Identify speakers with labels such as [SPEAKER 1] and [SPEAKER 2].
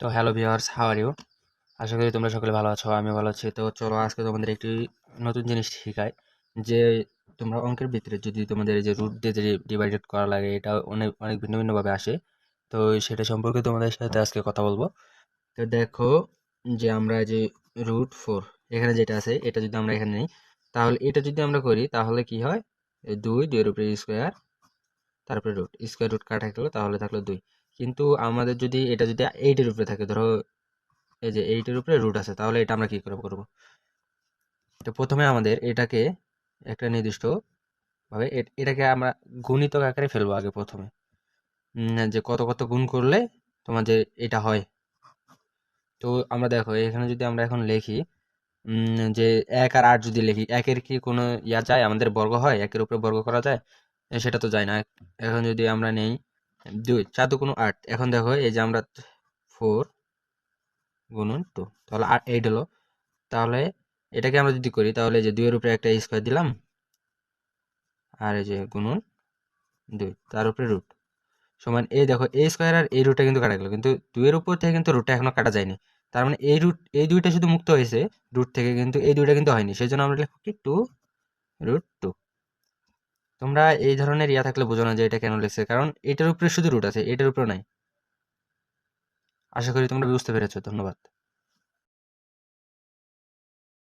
[SPEAKER 1] তো hello viewers, how are you? আশা করি তোমরা সকলে ভালো আছো, আমি ভালো আছি। তো চলো আজকে তোমাদের একটি নতুন জিনিস শেখাই, যে তোমরা অঙ্কের ভিতরে যদি তোমাদের এই যে রুট দিয়ে যে ডিভাইডেড করা লাগে, এটা অনেক অনেক ভিন্ন ভিন্নভাবে আসে। তো সেটা সম্পর্কে তোমাদের সাথে আজকে কথা বলবো। তো দেখো, যে আমরা যে √4 এখানে যেটা আছে, এটা যদি আমরা এখানে নিই, তাহলে এটা যদি আমরা করি তাহলে কি হয়? এই দুইয়ের উপরে স্কোয়ার, তারপরে রুট, স্কোয়ার রুট কাটা গেলো, তাহলে থাকলো 2। কিন্তু আমাদের যদি এটা যদি 8-এর উপরে থাকে, ধরো এই যে 8-এর উপরে রুট আছে, তাহলে এটা আমরা কি করব? তো প্রথমে আমাদের এটাকে একটা নির্দিষ্ট ভাবে এটাকে আমরা গুণিতক আকারে ফেলবো আগে প্রথমে। যে কত কত গুণ করলে তোমাদের এটা হয়। তো আমরা দেখো এখানে যদি আমরা এখন লিখি, যে 1 আর 8 যদি লিখি, একের কি কোনো ইয়া যায়? আমাদের বর্গ হয়? একের উপরে বর্গ করা যায়? সেটা তো যায় না। এখন যদি আমরা নেই 2, 4 × 8, এখন দেখো এই যে আমরা 4 × 2, তাহলে 8 হলো। তাহলে এটাকে আমরা যদি করি, তাহলে এই যে 2-এর উপরে একটা স্কোয়ার দিলাম, আর এই যে গুণন 2, তার উপরে রুট সমান, এই দেখো এই স্কোয়ার আর এই রুটটা কিন্তু কাটা গেল, কিন্তু 2-এর উপর থেকে কিন্তু রুটটা এখনো কাটা যায়নি। তার মানে এই দুইটা শুধু মুক্ত হয়েছে রুট থেকে, কিন্তু এই দুইটা কিন্তু হয়নি। সেই জন্য আমরা লিখব কি 2√2। তোমরা এই ধরনের ইয়া থাকলে বোঝো না যে এটা কেন লিখছে, কারণ এটার উপরে শুধু রুট আছে, এটার উপরে নাই। আশা করি তোমরা বুঝতে পেরেছো। ধন্যবাদ।